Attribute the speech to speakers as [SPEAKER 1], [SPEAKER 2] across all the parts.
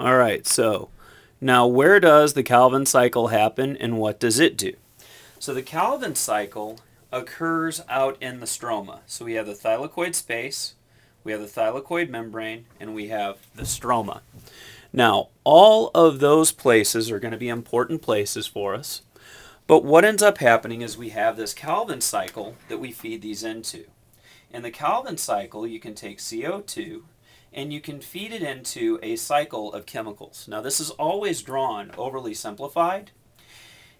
[SPEAKER 1] All right, so now where does the Calvin cycle happen and what does it do? So the Calvin cycle occurs out in the stroma. So we have the thylakoid space, we have the thylakoid membrane, and we have the stroma. Now, all of those places are going to be important places for us. But what ends up happening is we have this Calvin cycle that we feed these into. In the Calvin cycle, you can take CO2 and you can feed it into a cycle of chemicals. Now, this is always drawn overly simplified.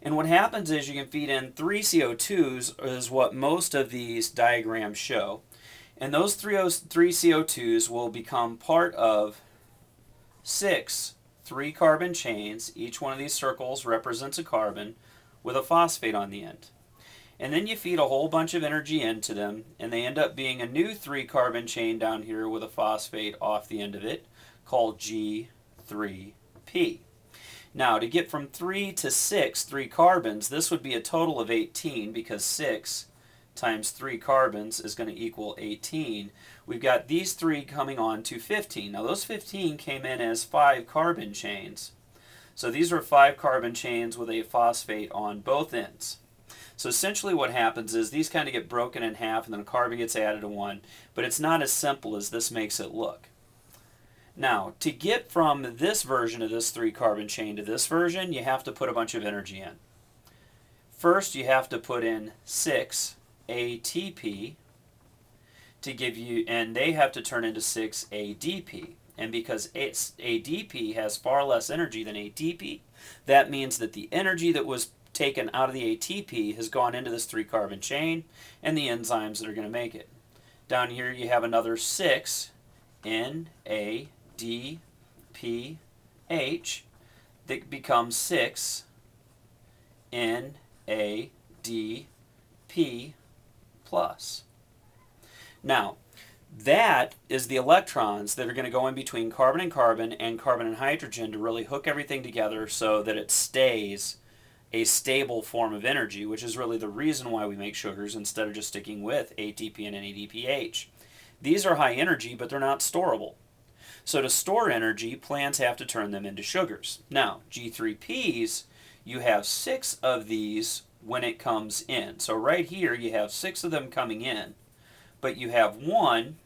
[SPEAKER 1] And what happens is you can feed in 3 CO2s, is what most of these diagrams show. And those three CO2s will become part of 6 3-carbon chains. Each one of these circles represents a carbon with a phosphate on the end. And then you feed a whole bunch of energy into them, and they end up being a new 3-carbon chain down here with a phosphate off the end of it called G3P. Now, to get from 3 to 6 3 carbons, this would be a total of 18 because 6 times 3 carbons is going to equal 18. We've got these 3 coming on to 15. Now, those 15 came in as 5-carbon chains. So these are 5-carbon chains with a phosphate on both ends. So essentially what happens is these kind of get broken in half and then a carbon gets added to one, but it's not as simple as this makes it look. Now, to get from this version of this 3-carbon chain to this version, you have to put a bunch of energy in. First, you have to put in 6 ATP to give you, and they have to turn into 6 ADP. And because ADP has far less energy than ATP, that means that the energy that was taken out of the ATP has gone into this 3-carbon chain and the enzymes that are going to make it. Down here you have another 6 NADPH that becomes 6 NADP plus. Now, that is the electrons that are going to go in between carbon and hydrogen to really hook everything together so that it stays a stable form of energy, which is really the reason why we make sugars instead of just sticking with ATP and NADPH. These are high energy, but they're not storable. So to store energy, plants have to turn them into sugars. Now, G3Ps, you have 6 of these when it comes in. So right here, you have 6 of them coming in, but you have 1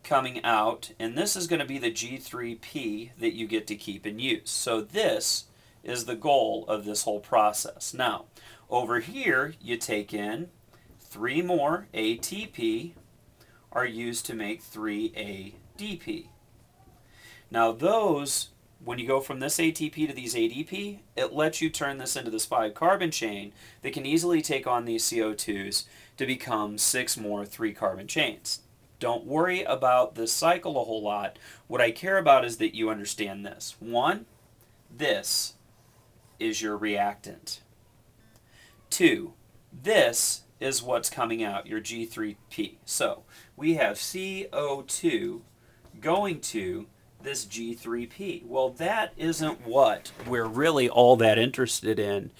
[SPEAKER 1] coming out, and this is going to be the G3P that you get to keep in use. So this is the goal of this whole process. Now, over here, you take in 3 more ATP are used to make 3 ADP. Now those, when you go from this ATP to these ADP, it lets you turn this into this 5-carbon chain that can easily take on these CO2s to become 6 more 3-carbon chains. Don't worry about this cycle a whole lot. What I care about is that you understand this. 1, this is your reactant. 2, this is what's coming out, your G3P. So we have CO2 going to this G3P. Well, that isn't what we're really all that interested in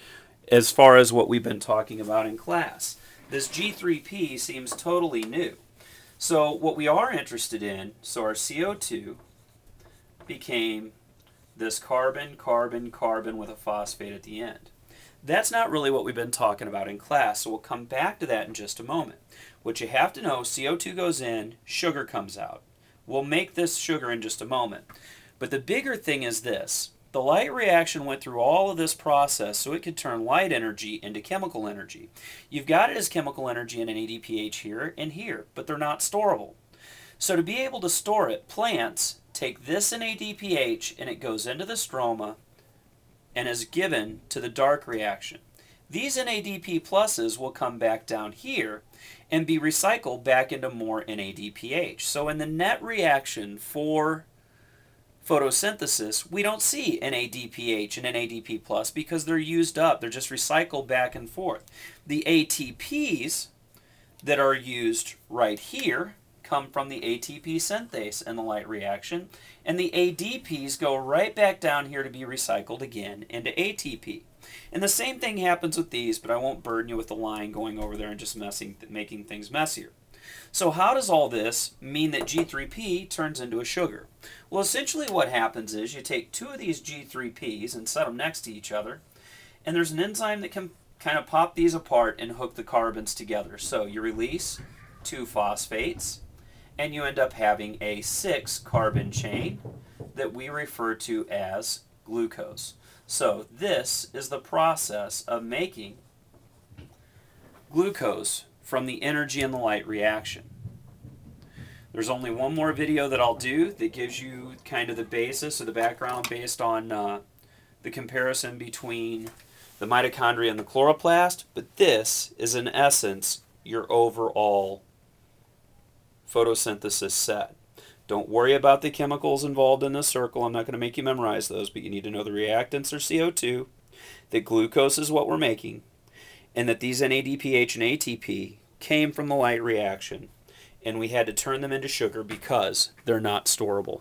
[SPEAKER 1] as far as what we've been talking about in class. This G3P seems totally new. So what we are interested in, so our CO2 became this carbon, carbon, carbon with a phosphate at the end. That's not really what we've been talking about in class, so we'll come back to that in just a moment. What you have to know, CO2 goes in, sugar comes out. We'll make this sugar in just a moment. But the bigger thing is this. The light reaction went through all of this process so it could turn light energy into chemical energy. You've got it as chemical energy in an ADPH here and here, but they're not storable. So to be able to store it, plants take this in ADPH and it goes into the stroma and is given to the dark reaction. These NADP pluses will come back down here and be recycled back into more NADPH. So in the net reaction for photosynthesis, we don't see NADPH and NADP plus because they're used up. They're just recycled back and forth. The ATPs that are used right here come from the ATP synthase in the light reaction, and the ADPs go right back down here to be recycled again into ATP. And the same thing happens with these, but I won't burden you with the line going over there and just making things messier. So how does all this mean that G3P turns into a sugar? Well, essentially what happens is you take two of these G3Ps and set them next to each other, and there's an enzyme that can kind of pop these apart and hook the carbons together. So you release two phosphates, and you end up having a 6-carbon chain that we refer to as glucose. So this is the process of making glucose from the energy in the light reaction. There's only one more video that I'll do that gives you kind of the basis or the background based on the comparison between the mitochondria and the chloroplast, but this is in essence your overall photosynthesis set. Don't worry about the chemicals involved in this circle. I'm not going to make you memorize those, but you need to know the reactants are CO2, that glucose is what we're making, and that these NADPH and ATP came from the light reaction, and we had to turn them into sugar because they're not storable.